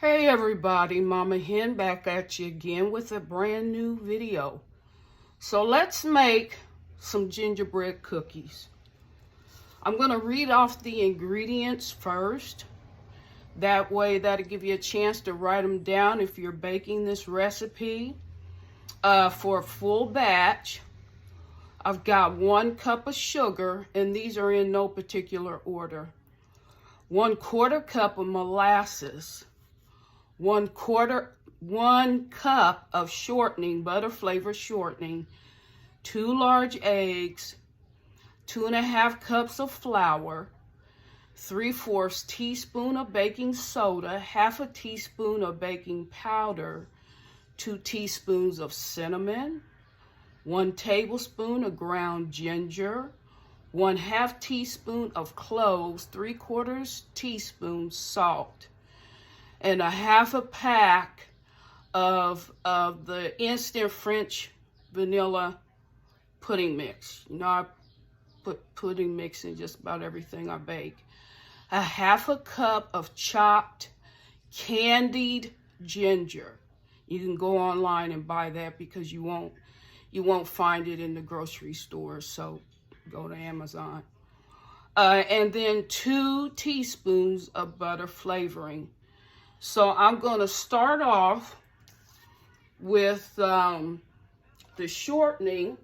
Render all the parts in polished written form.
Hey everybody, Mama Hen back at you again with a brand new video. So let's make some gingerbread cookies. I'm going to read off the ingredients first. That way that'll give you a chance to write them down if you're baking this recipe. For a full batch, I've got 1 cup of sugar, and these are in no particular order. 1/4 cup of molasses. 1 cup of shortening, butter flavor shortening, 2 large eggs, 2½ cups of flour, 3/4 teaspoon of baking soda, 1/2 teaspoon of baking powder, 2 teaspoons of cinnamon, 1 tablespoon of ground ginger, 1/2 teaspoon of cloves, 3/4 teaspoon salt, and 1/2 pack of the instant French vanilla pudding mix. You know, I put pudding mix in just about everything I bake. 1/2 cup of chopped candied ginger. You can go online and buy that because you won't find it in the grocery store, so go to Amazon. And then 2 teaspoons of butter flavoring. So I'm going to start off with the shortening,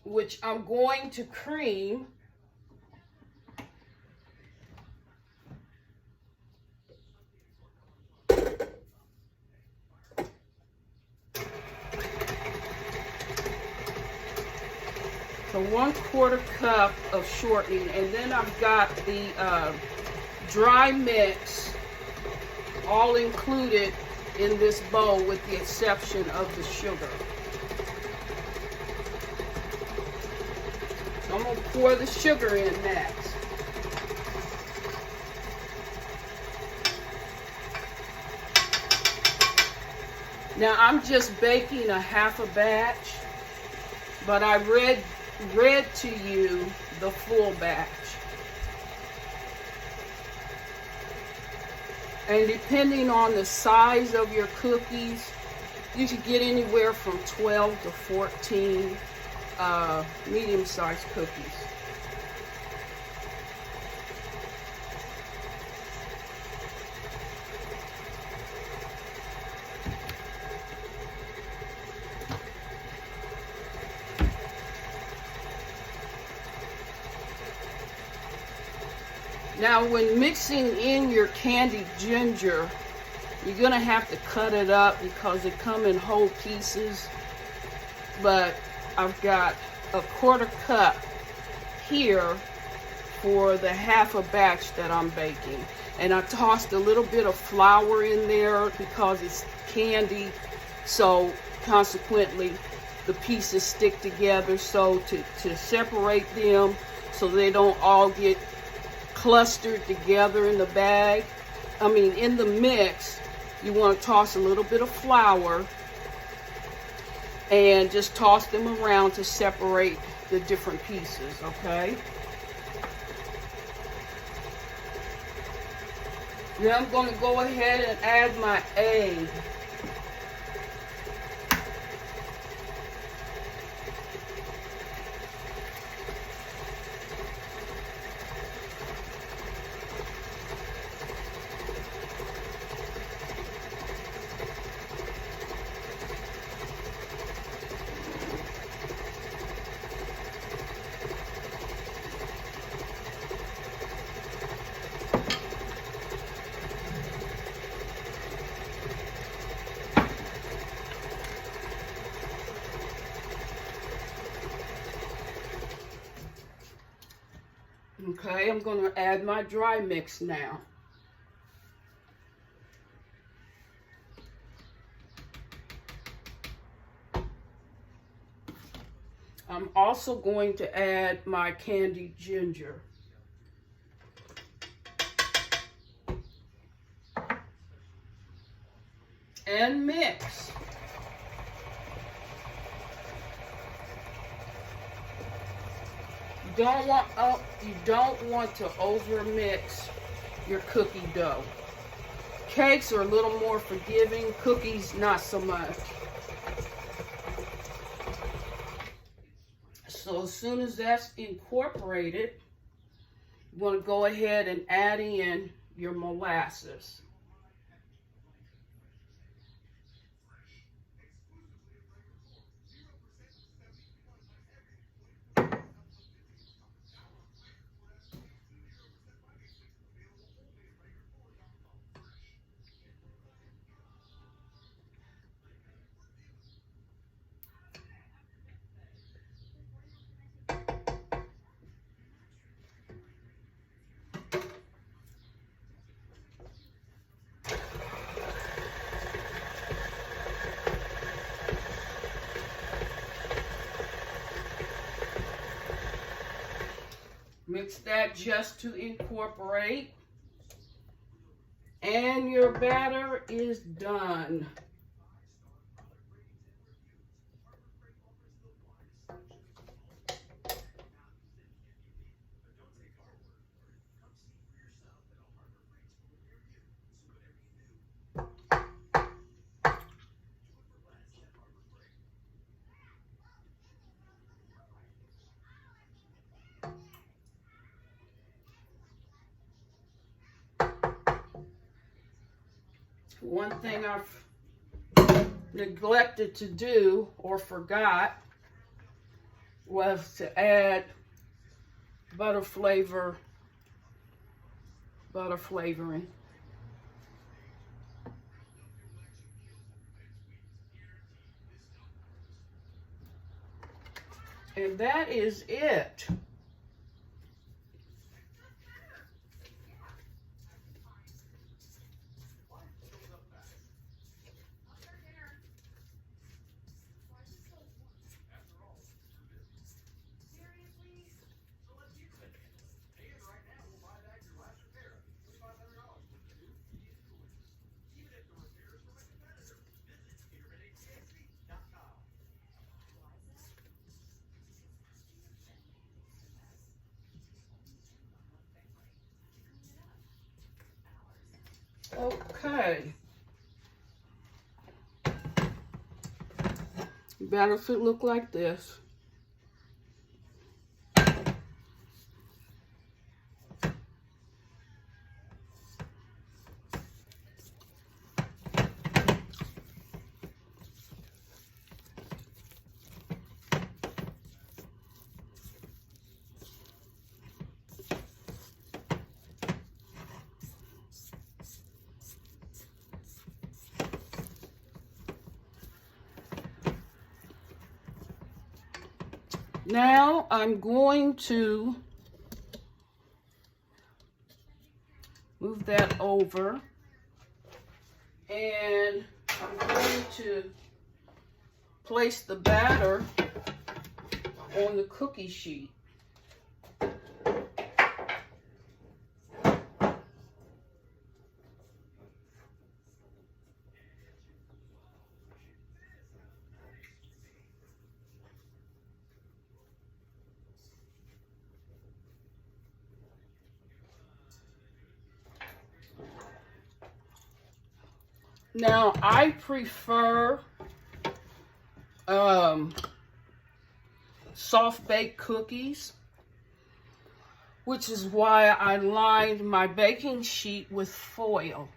which I'm going to cream. So 1/4 cup of shortening, and then I've got the dry mix all included in this bowl with the exception of the sugar. So I'm going to pour the sugar in next. Now I'm just baking a 1/2 batch, but I read to you the full batch. And depending on the size of your cookies, you should get anywhere from 12 to 14 medium-sized cookies. Now, when mixing in your candied ginger, you're gonna have to cut it up because they come in whole pieces. But I've got a 1/4 cup here for the 1/2 batch that I'm baking. And I tossed a little bit of flour in there because it's candy, so consequently the pieces stick together. So to separate them so they don't all get clustered together in the bag, in the mix, you want to toss a little bit of flour and just toss them around to separate the different pieces, okay? Then I'm going to go ahead and add my egg. Okay, I'm going to add my dry mix now. I'm also going to add my candied ginger. And mix. You don't want to over mix your cookie dough. Cakes are a little more forgiving, cookies not so much. So as soon as that's incorporated, you want to go ahead and add in your molasses. Mix that just to incorporate. And your batter is done. One thing I've neglected to do or forgot was to add butter flavoring. And that is it. Okay. Batter should look like this. Now I'm going to move that over, and I'm going to place the batter on the cookie sheet. Now, I prefer soft baked cookies, which is why I lined my baking sheet with foil.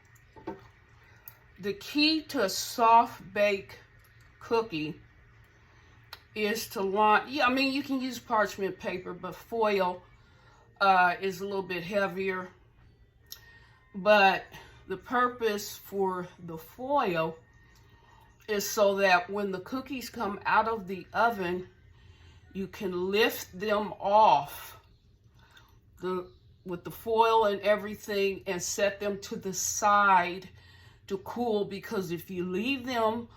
The key to a soft baked cookie is to line, I mean, you can use parchment paper, but foil is a little bit heavier. But the purpose for the foil is so that when the cookies come out of the oven, you can lift them off with the foil and everything and set them to the side to cool, because if you leave them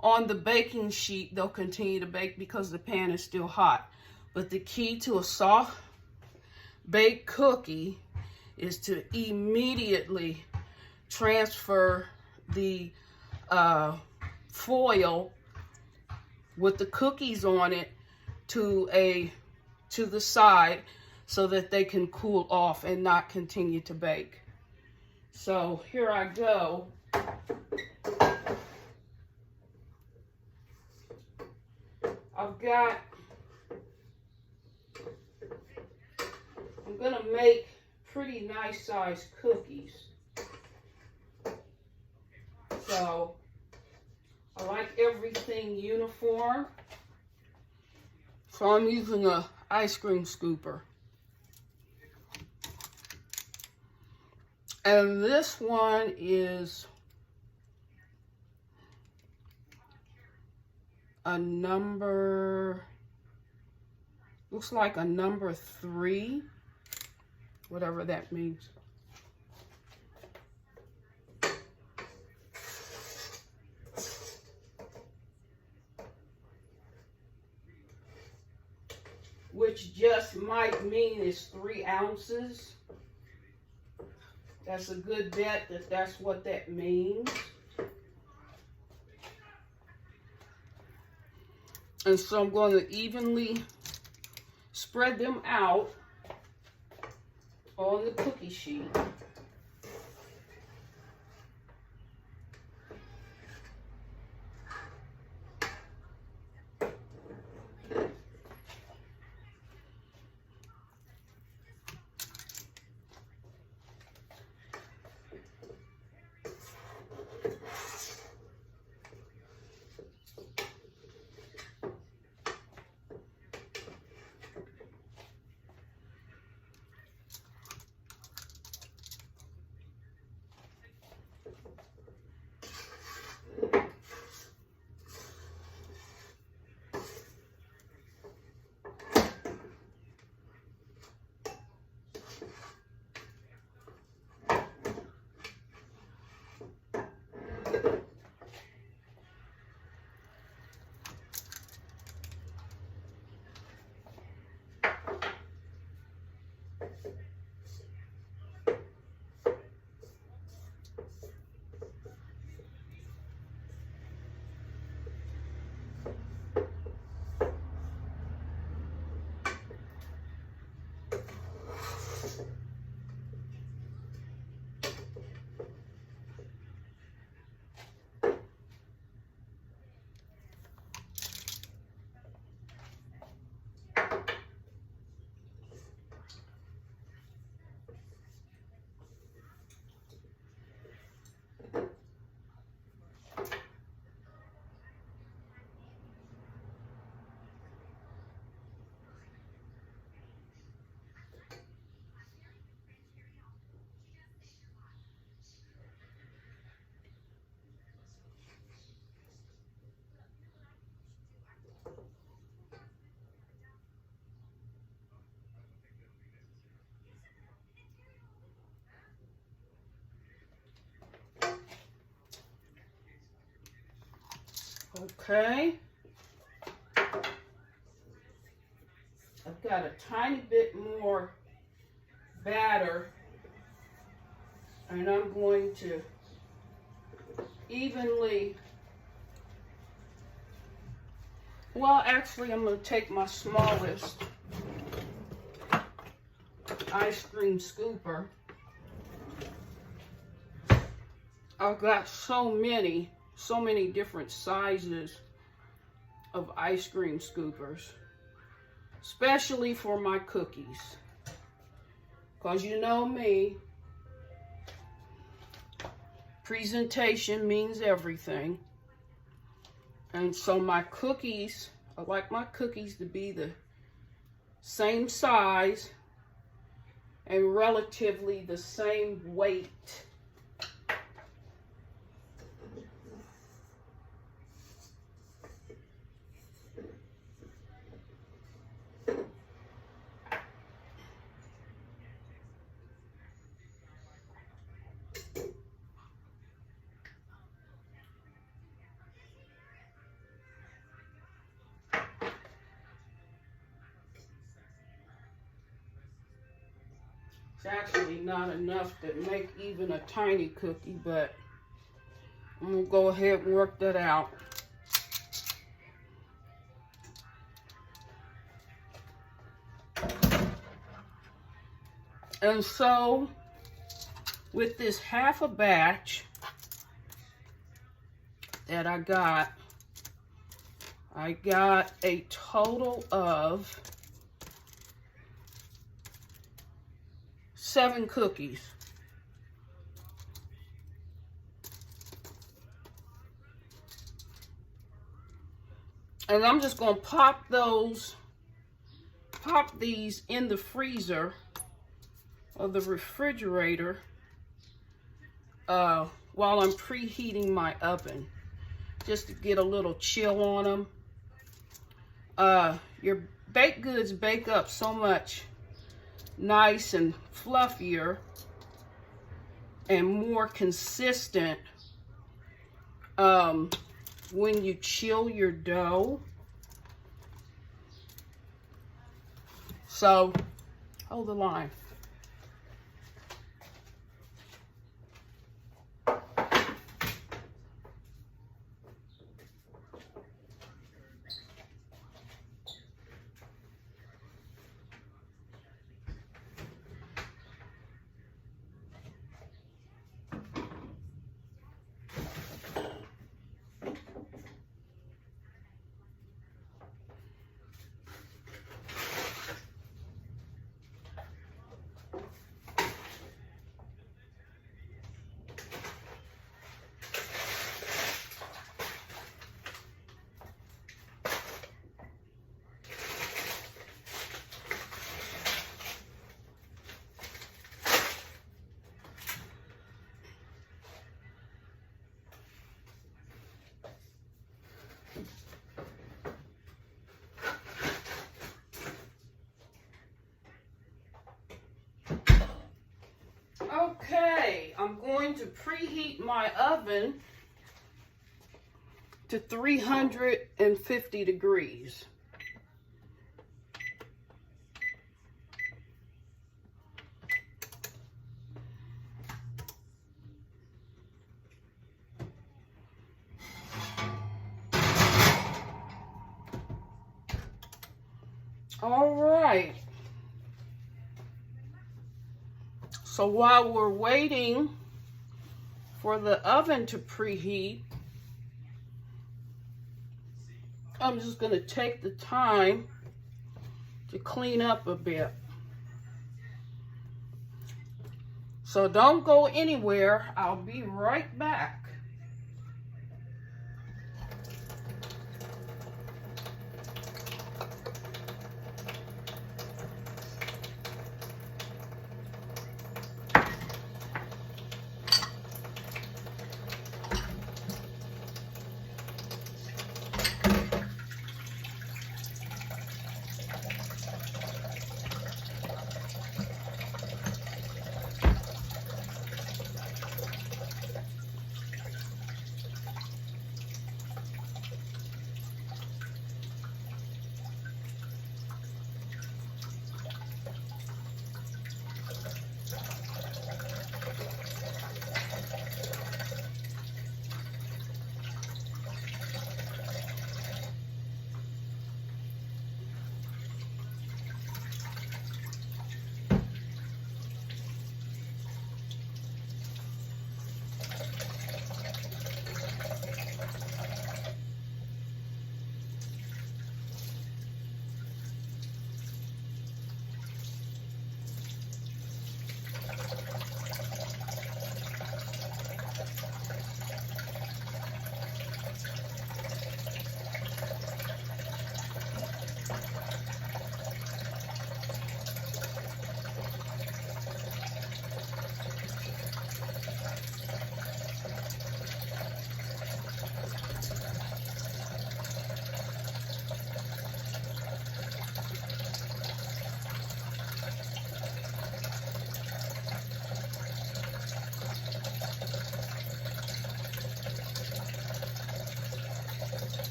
on the baking sheet, they'll continue to bake because the pan is still hot. But the key to a soft baked cookie is to immediately transfer the foil with the cookies on it to the side so that they can cool off and not continue to bake. So here I go. I'm gonna make pretty nice sized cookies. So I like everything uniform. So I'm using a ice cream scooper. And this one is a number, looks like a number 3, whatever that means. Which just might mean it's 3 ounces. That's a good bet that that's what that means. And so I'm going to evenly spread them out on the cookie sheet. Okay. I've got a tiny bit more batter, and I'm going to evenly, well, actually, I'm going to take my smallest ice cream scooper. I've got so many different sizes of ice cream scoopers, especially for my cookies, because you know me, presentation means everything. And so my cookies, I like my cookies to be the same size and relatively the same weight. It's actually not enough to make even a tiny cookie, but I'm going to go ahead and work that out. And so with this half a batch that I got a total of 7 cookies. And I'm just going to pop these in the freezer or the refrigerator while I'm preheating my oven, just to get a little chill on them. Your baked goods bake up so much nice and fluffier and more consistent when you chill your dough. So hold the line. Okay, I'm going to preheat my oven to 350 degrees. All right. So while we're waiting for the oven to preheat, I'm just going to take the time to clean up a bit. So don't go anywhere. I'll be right back.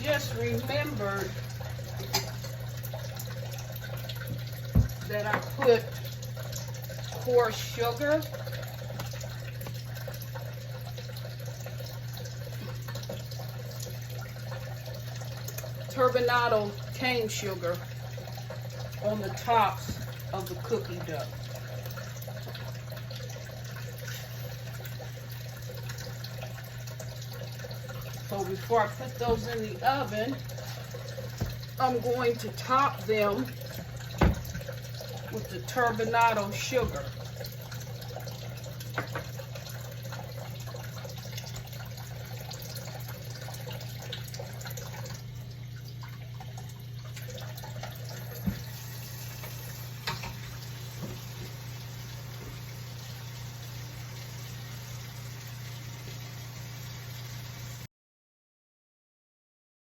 just remembered that I put coarse sugar. Turbinado cane sugar on the tops of the cookie dough. So before I put those in the oven, I'm going to top them with the turbinado sugar.